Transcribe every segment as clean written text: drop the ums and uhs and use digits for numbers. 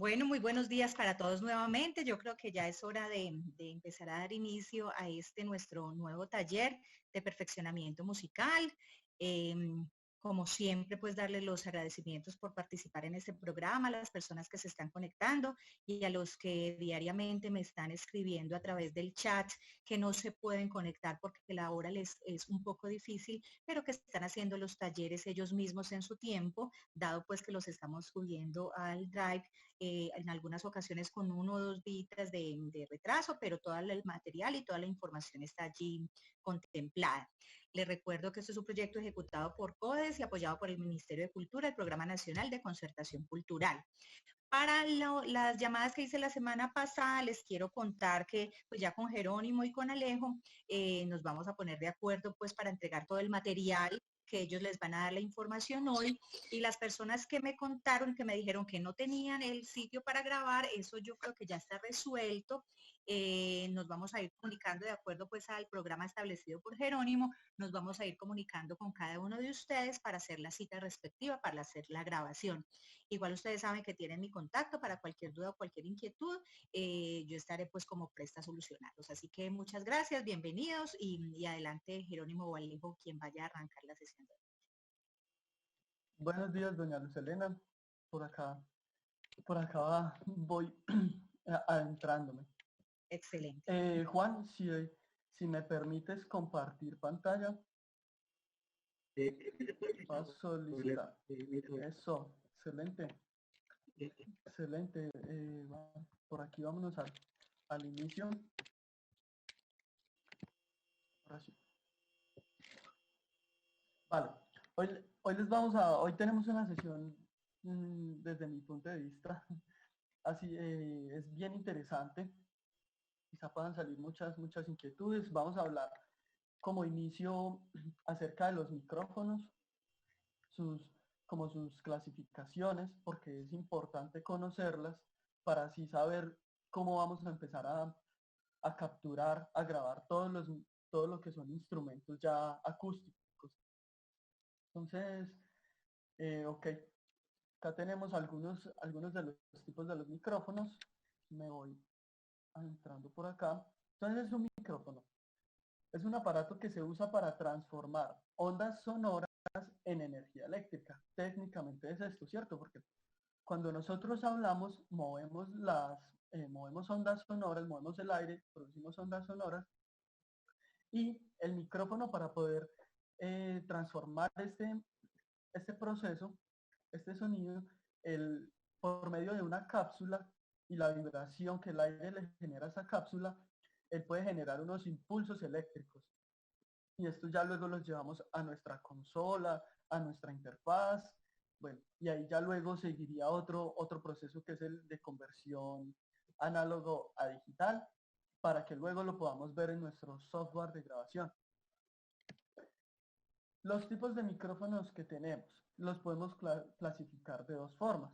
Bueno, muy buenos días para todos nuevamente. Yo creo que ya es hora de empezar a dar inicio a este nuestro nuevo taller de perfeccionamiento musical. Em, Como siempre, pues darle los agradecimientos por participar en este programa, a las personas que se están conectando y a los que diariamente me están escribiendo a través del chat que no se pueden conectar porque la hora les es un poco difícil, pero que están haciendo los talleres ellos mismos en su tiempo, dado pues que los estamos subiendo al Drive en algunas ocasiones con 1 o 2 días de retraso, pero todo el material y toda la información está allí contemplada. Les recuerdo que este es un proyecto ejecutado por CODES y apoyado por el Ministerio de Cultura, el Programa Nacional de Concertación Cultural. Para las llamadas que hice la semana pasada, les quiero contar que pues ya con Jerónimo y con Alejo nos vamos a poner de acuerdo pues para entregar todo el material que ellos les van a dar la información hoy, y las personas que me contaron, que me dijeron que no tenían el sitio para grabar, eso yo creo que ya está resuelto. Nos vamos a ir comunicando de acuerdo pues al programa establecido por Jerónimo, nos vamos a ir comunicando con cada uno de ustedes para hacer la cita respectiva, para hacer la grabación. Igual ustedes saben que tienen mi contacto para cualquier duda o cualquier inquietud. Yo estaré pues como presta a solucionarlos. Así que muchas gracias, bienvenidos y adelante Jerónimo o Alejo, quien vaya a arrancar la sesión. Buenos días, doña Luz Elena. Por acá, voy adentrándome. Excelente. Juan, si me permites compartir pantalla, va a solicitar. Eso, excelente, excelente. Por aquí vámonos al inicio. Ahora sí. Vale, hoy tenemos una sesión desde mi punto de vista, así es bien interesante. Quizá puedan salir muchas inquietudes. Vamos a hablar como inicio acerca de los micrófonos, sus, como sus clasificaciones, porque es importante conocerlas para así saber cómo vamos a empezar a capturar, a grabar todo lo que son instrumentos ya acústicos. Entonces, ok, acá tenemos algunos de los tipos de los micrófonos. Me voy entrando por acá. Entonces es un micrófono. Es un aparato que se usa para transformar ondas sonoras en energía eléctrica. Técnicamente es esto, ¿cierto? Porque cuando nosotros hablamos, movemos ondas sonoras, movemos el aire, producimos ondas sonoras, y el micrófono para poder transformar este proceso, este sonido, por medio de una cápsula y la vibración que el aire le genera a esa cápsula, él puede generar unos impulsos eléctricos. Y esto ya luego los llevamos a nuestra consola, a nuestra interfaz, bueno, y ahí ya luego seguiría otro proceso que es el de conversión análogo a digital, para que luego lo podamos ver en nuestro software de grabación. Los tipos de micrófonos que tenemos los podemos clasificar de dos formas.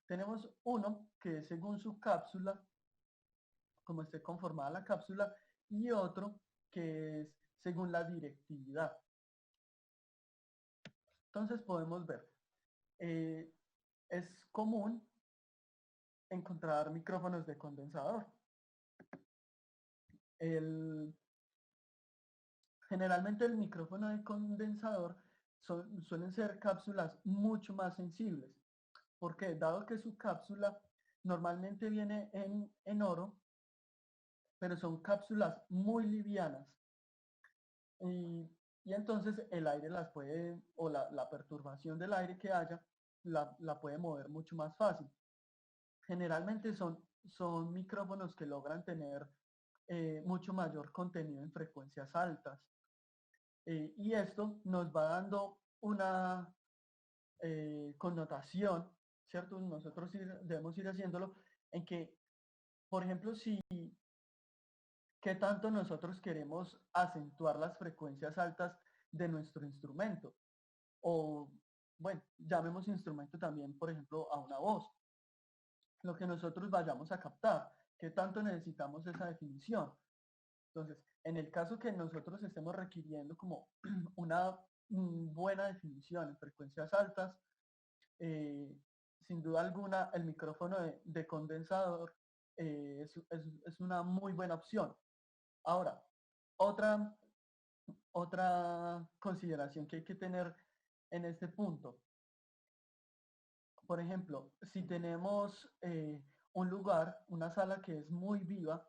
Tenemos uno que es según su cápsula, como esté conformada la cápsula, y otro que es según la directividad. Entonces podemos ver, eh, es común encontrar micrófonos de condensador. Generalmente el micrófono de condensador suelen ser cápsulas mucho más sensibles, porque dado que su cápsula normalmente viene en oro, pero son cápsulas muy livianas, y entonces el aire las puede, o la perturbación del aire que haya, la puede mover mucho más fácil. Generalmente son micrófonos que logran tener mucho mayor contenido en frecuencias altas. Y esto nos va dando una connotación, ¿cierto? Nosotros debemos ir haciéndolo en que, por ejemplo, qué tanto nosotros queremos acentuar las frecuencias altas de nuestro instrumento. O, bueno, llamemos instrumento también, por ejemplo, a una voz. Lo que nosotros vayamos a captar, qué tanto necesitamos esa definición. Entonces, en el caso que nosotros estemos requiriendo como una buena definición en frecuencias altas, sin duda alguna, el micrófono de condensador es una muy buena opción. Ahora, otra, otra consideración que hay que tener en este punto. Por ejemplo, si tenemos un lugar, una sala que es muy viva,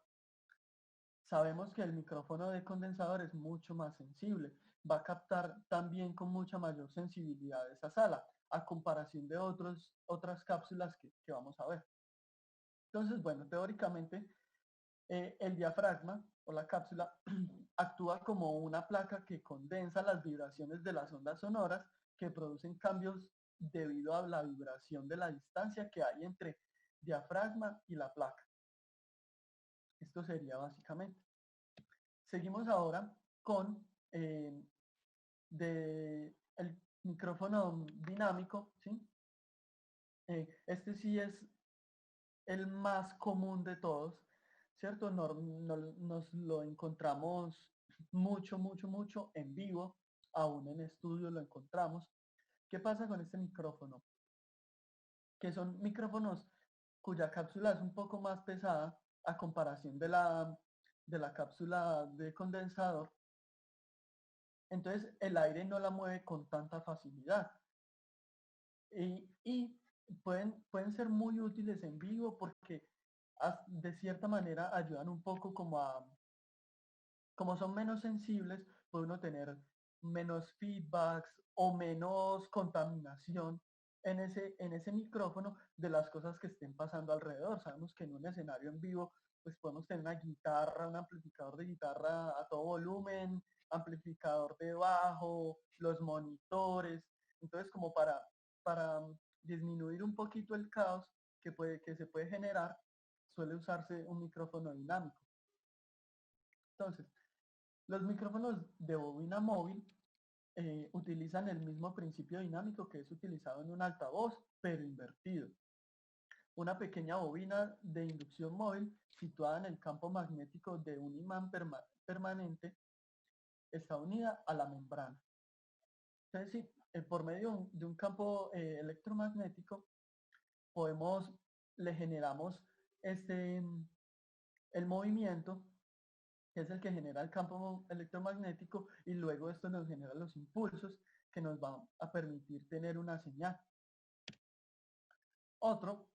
sabemos que el micrófono de condensador es mucho más sensible. Va a captar también con mucha mayor sensibilidad esa sala, a comparación de otras cápsulas que vamos a ver. Entonces, bueno, teóricamente, el diafragma o la cápsula actúa como una placa que condensa las vibraciones de las ondas sonoras que producen cambios debido a la vibración de la distancia que hay entre diafragma y la placa. Esto sería básicamente. Seguimos ahora con el micrófono dinámico, ¿sí? Este sí es el más común de todos, ¿cierto? Nos lo encontramos mucho en vivo, aún en estudio lo encontramos. ¿Qué pasa con este micrófono? Que son micrófonos cuya cápsula es un poco más pesada a comparación de la cápsula de condensador. Entonces el aire no la mueve con tanta facilidad. Y pueden ser muy útiles en vivo porque de cierta manera ayudan un poco como son menos sensibles, puede uno tener menos feedbacks o menos contaminación en ese micrófono de las cosas que estén pasando alrededor. Sabemos que en un escenario en vivo pues podemos tener una guitarra, un amplificador de guitarra a todo volumen, amplificador de bajo, los monitores. Entonces como para disminuir un poquito el caos que se puede generar, suele usarse un micrófono dinámico. Entonces, los micrófonos de bobina móvil utilizan el mismo principio dinámico que es utilizado en un altavoz, pero invertido. Una pequeña bobina de inducción móvil situada en el campo magnético de un imán permanente está unida a la membrana. Entonces, sí, por medio de un campo electromagnético le generamos el movimiento, que es el que genera el campo electromagnético, y luego esto nos genera los impulsos que nos van a permitir tener una señal. Otro,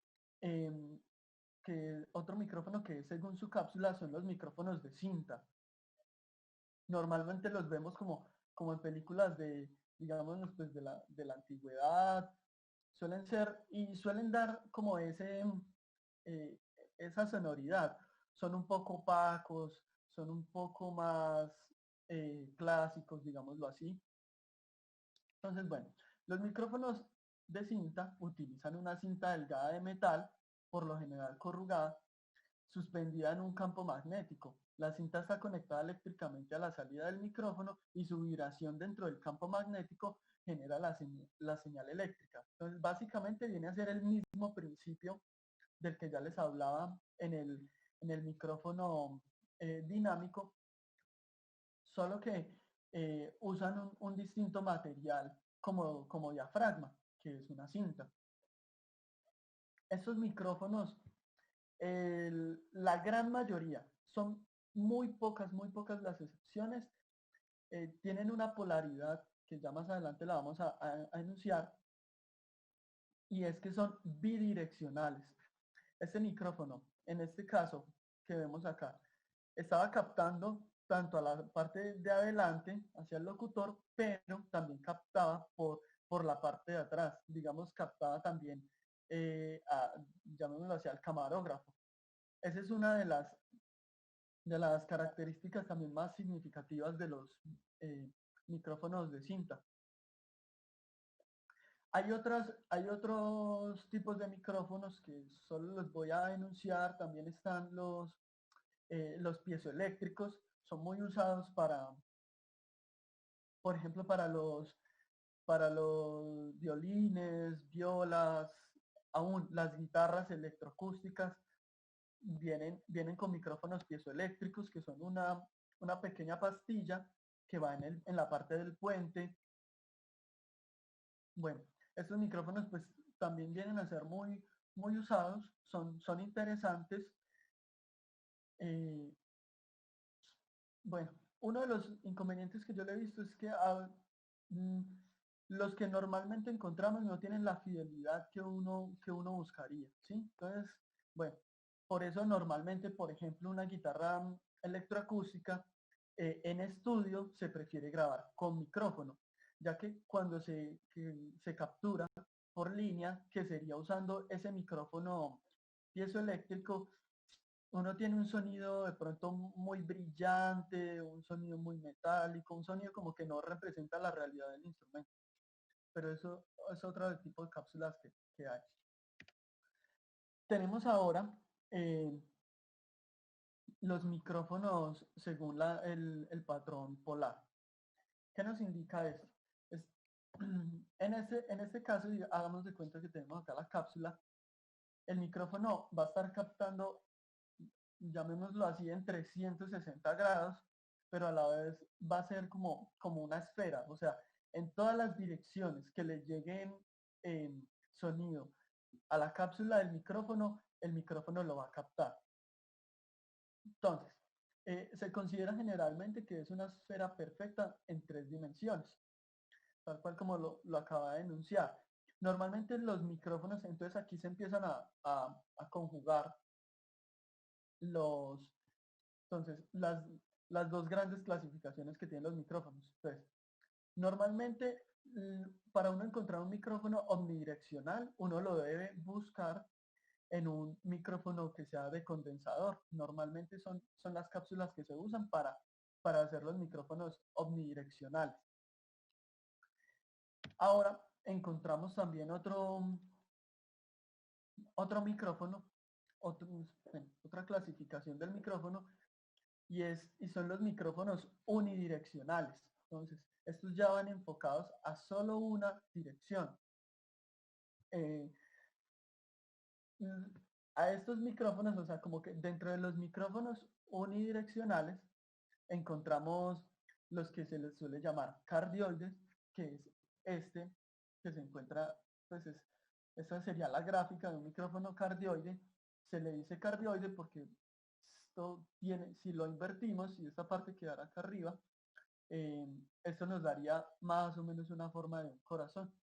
otro micrófono que es según su cápsula son los micrófonos de cinta. Normalmente los vemos como en películas digamos, pues de la antigüedad, suelen dar como eh, esa sonoridad. Son un poco opacos, son un poco más clásicos, digámoslo así. Entonces, bueno, los micrófonos de cinta utilizan una cinta delgada de metal, por lo general corrugada, suspendida en un campo magnético. La cinta está conectada eléctricamente a la salida del micrófono y su vibración dentro del campo magnético genera la señal eléctrica. Entonces, básicamente viene a ser el mismo principio del que ya les hablaba en el micrófono dinámico, solo que usan un distinto material como diafragma, que es una cinta. Estos micrófonos, la gran mayoría, son muy pocas las excepciones, tienen una polaridad que ya más adelante la vamos a enunciar, y es que son bidireccionales. Este micrófono, en este caso que vemos acá, estaba captando tanto a la parte de adelante, hacia el locutor, pero también captaba por la parte de atrás, digamos, captaba también, llamémoslo así, al camarógrafo. Esa es una de las características también más significativas de los micrófonos de cinta. Hay otros tipos de micrófonos que solo los voy a enunciar. También están los piezoeléctricos. Son muy usados por ejemplo, para los violines, violas, aún las guitarras electroacústicas vienen con micrófonos piezoeléctricos, que son una pequeña pastilla que va en la parte del puente. Bueno, estos micrófonos pues también vienen a ser muy usados, son interesantes. Bueno, uno de los inconvenientes que yo le he visto es que mm, los que normalmente encontramos no tienen la fidelidad que uno buscaría, ¿sí? Entonces, bueno, por eso normalmente, por ejemplo, una guitarra electroacústica en estudio se prefiere grabar con micrófono, ya que cuando se captura por línea, que sería usando ese micrófono piezoeléctrico, uno tiene un sonido de pronto muy brillante, un sonido muy metálico, un sonido como que no representa la realidad del instrumento. Pero eso es otro tipo de cápsulas que hay. Tenemos ahora los micrófonos según el patrón polar. ¿Qué nos indica esto? En este caso, hagamos de cuenta que tenemos acá la cápsula. El micrófono va a estar captando, llamémoslo así, en 360 grados, pero a la vez va a ser como una esfera, o sea, en todas las direcciones que le lleguen sonido a la cápsula del micrófono, el micrófono lo va a captar. Entonces, se considera generalmente que es una esfera perfecta en 3 dimensiones, tal cual como lo acaba de enunciar. Normalmente los micrófonos, entonces aquí se empiezan a conjugar los, entonces, las dos grandes clasificaciones que tienen los micrófonos. Entonces, normalmente para uno encontrar un micrófono omnidireccional, uno lo debe buscar en un micrófono que sea de condensador. Normalmente son las cápsulas que se usan para hacer los micrófonos omnidireccionales. Ahora encontramos también otro micrófono, otra clasificación del micrófono, y son los micrófonos unidireccionales. Entonces, estos ya van enfocados a solo una dirección. Eh, a estos micrófonos, o sea, como que dentro de los micrófonos unidireccionales encontramos los que se les suele llamar cardioides, que es este que se encuentra, pues esta sería la gráfica de un micrófono cardioide. Se le dice cardioide porque esto tiene, si lo invertimos, si esta parte quedara acá arriba, esto nos daría más o menos una forma de un corazón.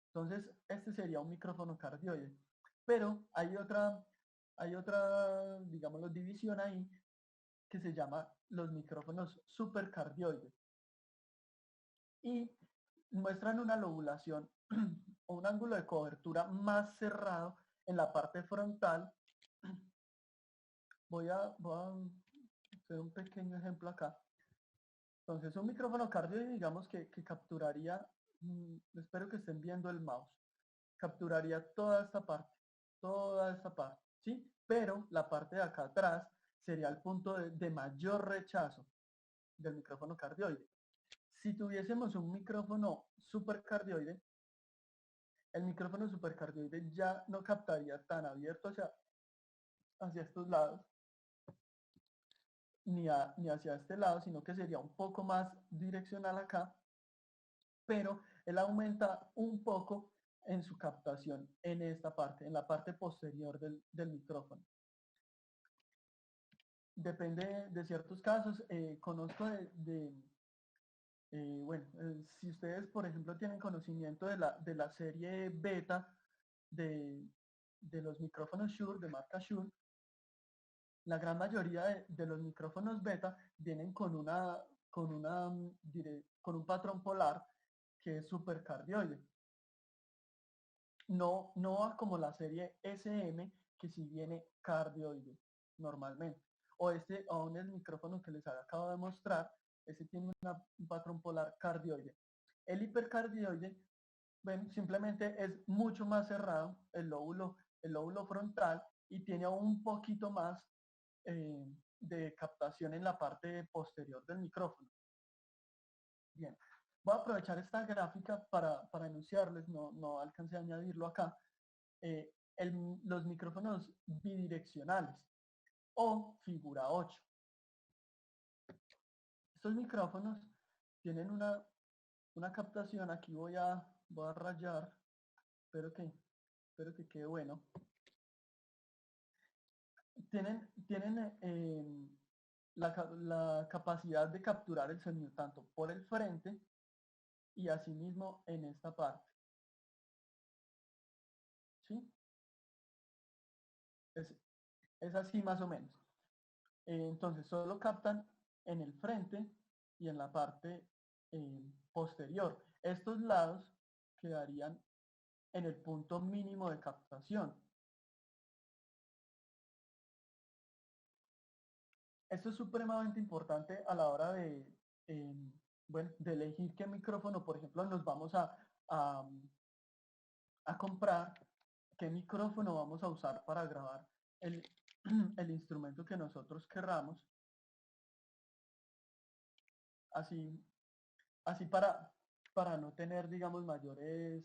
Entonces, este sería un micrófono cardioide. Pero hay otra, digámoslo, división ahí que se llama los micrófonos supercardioides. Y muestran una lobulación o un ángulo de cobertura más cerrado en la parte frontal. Voy a hacer un pequeño ejemplo acá. Entonces, un micrófono cardioide, digamos que capturaría, espero que estén viendo el mouse, capturaría toda esta parte, ¿sí? Pero la parte de acá atrás sería el punto de mayor rechazo del micrófono cardioide. Si tuviésemos un micrófono supercardioide, el micrófono supercardioide ya no captaría tan abierto hacia estos lados, ni hacia este lado, sino que sería un poco más direccional acá, pero él aumenta un poco en su captación en esta parte, en la parte posterior del micrófono. Depende de ciertos casos. Conozco bueno, si ustedes, por ejemplo, tienen conocimiento de la serie beta de los micrófonos Shure, de marca Shure, la gran mayoría de los micrófonos beta vienen con un patrón polar que es supercardioide. No como la serie SM, que sí viene cardioide normalmente. O aún el micrófono que les acabo de mostrar, ese tiene un patrón polar cardioide. El hipercardioide, bueno, simplemente es mucho más cerrado el lóbulo frontal, y tiene un poquito más de captación en la parte posterior del micrófono. Bien, voy a aprovechar esta gráfica para enunciarles, no alcancé a añadirlo acá, los micrófonos bidireccionales o figura 8. Estos micrófonos tienen una captación, aquí voy a rayar, espero que quede bueno. Tienen la capacidad de capturar el sonido tanto por el frente y asimismo en esta parte. ¿Sí? Es así más o menos. Entonces solo captan en el frente y en la parte posterior. Estos lados quedarían en el punto mínimo de captación. Esto es supremamente importante a la hora de, bueno, de elegir qué micrófono, por ejemplo, nos vamos a comprar, qué micrófono vamos a usar para grabar el, el instrumento que nosotros querramos. Así, así para no tener, digamos, mayores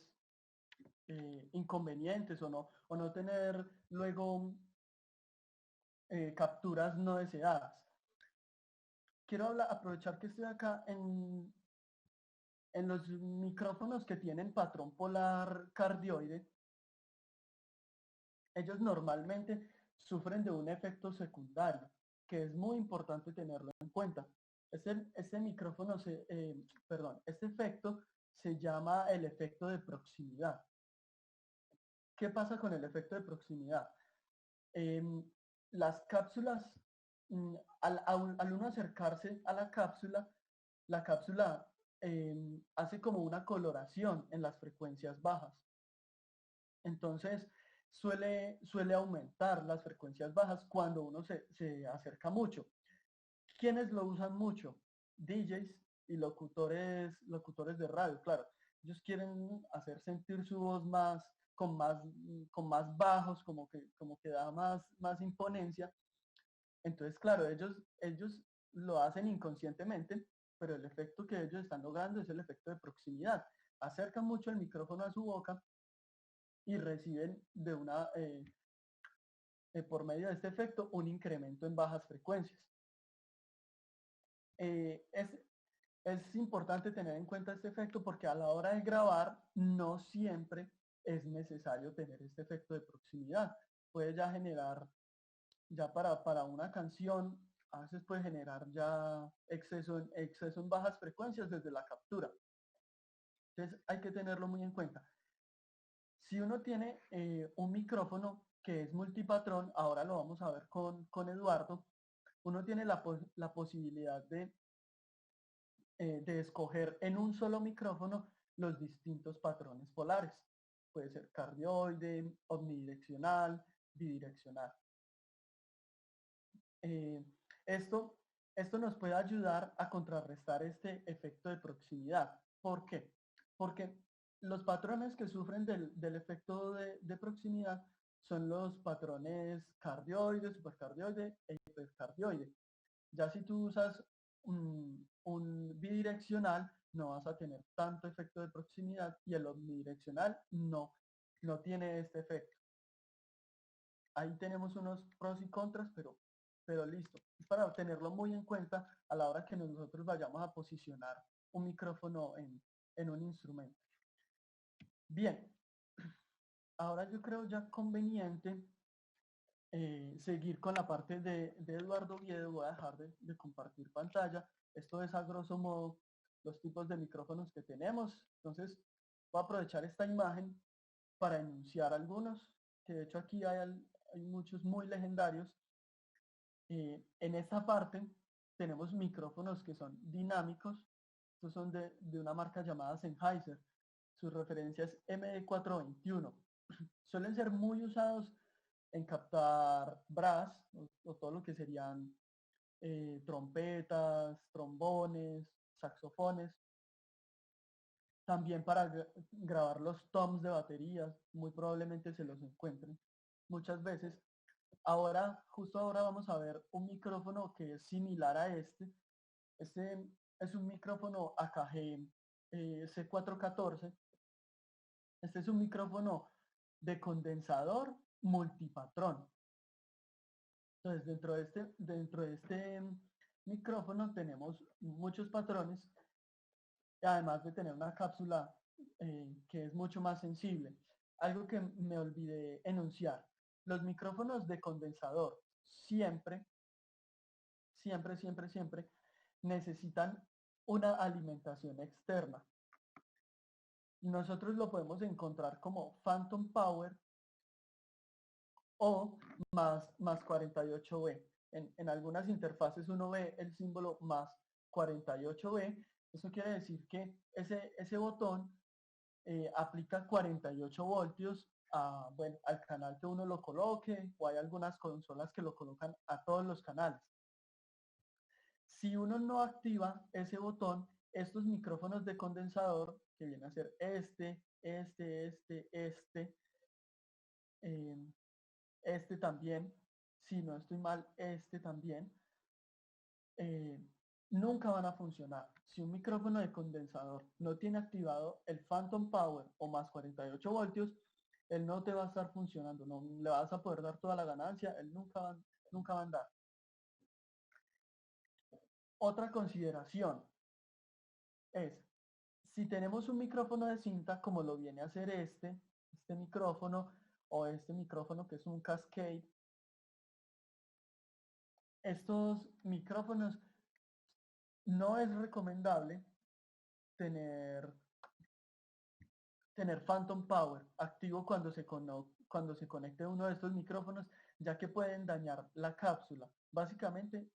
inconvenientes o no tener luego capturas no deseadas. Quiero aprovechar que estoy acá en los micrófonos que tienen patrón polar cardioide. Ellos normalmente sufren de un efecto secundario, que es muy importante tenerlo en cuenta. Este micrófono, este efecto se llama el efecto de proximidad. ¿Qué pasa con el efecto de proximidad? Las cápsulas, al uno acercarse a la cápsula hace como una coloración en las frecuencias bajas. Entonces suele aumentar las frecuencias bajas cuando uno se acerca mucho. ¿Quiénes lo usan mucho? DJs y locutores de radio, claro. Ellos quieren hacer sentir su voz con más bajos, como que da más imponencia. Entonces, claro, ellos lo hacen inconscientemente, pero el efecto que ellos están logrando es el efecto de proximidad. Acercan mucho el micrófono a su boca y reciben por medio de este efecto un incremento en bajas frecuencias. Es importante tener en cuenta este efecto porque a la hora de grabar no siempre es necesario tener este efecto de proximidad. Puede ya generar, ya para una canción, a veces puede generar ya exceso en bajas frecuencias desde la captura. Entonces hay que tenerlo muy en cuenta. Si uno tiene un micrófono que es multipatrón, ahora lo vamos a ver con Eduardo, uno tiene la posibilidad de escoger en un solo micrófono los distintos patrones polares. Puede ser cardioide, omnidireccional, bidireccional. Eh, esto, esto nos puede ayudar a contrarrestar este efecto de proximidad. ¿Por qué? Porque los patrones que sufren del efecto de proximidad son los patrones cardioide, supercardioide e hipercardioide. Ya si tú usas un bidireccional, no vas a tener tanto efecto de proximidad y el omnidireccional no tiene este efecto. Ahí tenemos unos pros y contras, pero listo. Es para tenerlo muy en cuenta a la hora que nosotros vayamos a posicionar un micrófono en un instrumento. Bien, ahora yo creo ya conveniente seguir con la parte de Eduardo Oviedo. Voy a dejar de compartir pantalla. Esto es a grosso modo los tipos de micrófonos que tenemos. Entonces voy a aprovechar esta imagen para enunciar algunos, que de hecho aquí hay muchos muy legendarios. En esta parte tenemos micrófonos que son dinámicos. Estos son de una marca llamada Sennheiser. Su referencia es MD421. Suelen ser muy usados en captar brass o todo lo que serían trompetas, trombones, saxofones. También para grabar los toms de baterías, muy probablemente se los encuentren muchas veces. Justo ahora vamos a ver un micrófono que es similar a este. Este es un micrófono AKG C414. Este es un micrófono de condensador multipatrón. Entonces, dentro de este micrófono tenemos muchos patrones, además de tener una cápsula que es mucho más sensible. algo que me olvidé enunciar. Los micrófonos de condensador siempre, siempre, siempre, siempre necesitan una alimentación externa. Nosotros lo podemos encontrar como Phantom Power o más 48B. En algunas interfaces uno ve el símbolo más 48B. Eso quiere decir que ese botón aplica 48 voltios bueno, al canal que uno lo coloque, o hay algunas consolas que lo colocan a todos los canales. Si uno no activa ese botón, estos micrófonos de condensador, que viene a ser este también, si no estoy mal, este también, eh, nunca van a funcionar. Si un micrófono de condensador no tiene activado el Phantom Power o más 48 voltios, él no te va a estar funcionando, no le vas a poder dar toda la ganancia, él nunca va a andar. Otra consideración es, si tenemos un micrófono de cinta, como lo viene a hacer este micrófono, o este micrófono que es un Cascade, estos micrófonos no es recomendable tener Phantom Power activo cuando se conecte uno de estos micrófonos, ya que pueden dañar la cápsula. Básicamente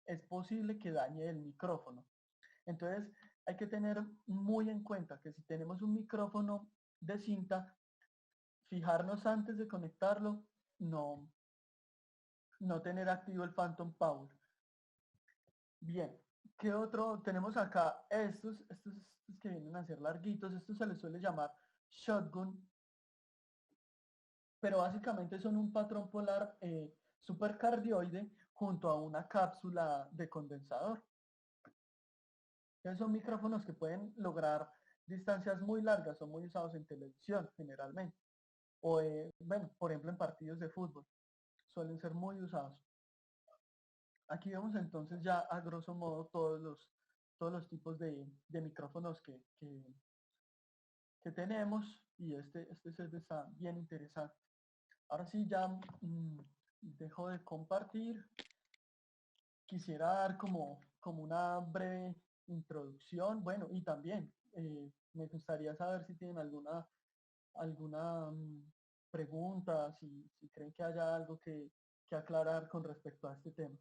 es posible que dañe el micrófono. Entonces hay que tener muy en cuenta que si tenemos un micrófono de cinta, fijarnos antes de conectarlo, no tener activo el Phantom Power. Bien, ¿qué otro? Tenemos acá estos que vienen a ser larguitos, estos se les suele llamar shotgun, pero básicamente son un patrón polar supercardioide junto a una cápsula de condensador. Entonces son micrófonos que pueden lograr distancias muy largas, son muy usados en televisión generalmente, o bueno, por ejemplo en partidos de fútbol, suelen ser muy usados. Aquí vemos entonces ya a grosso modo todos los tipos de micrófonos que tenemos, y este set está bien interesante. Ahora sí ya dejo de compartir. Quisiera dar como una breve introducción, bueno, y también me gustaría saber si tienen alguna pregunta, si creen que haya algo que aclarar con respecto a este tema.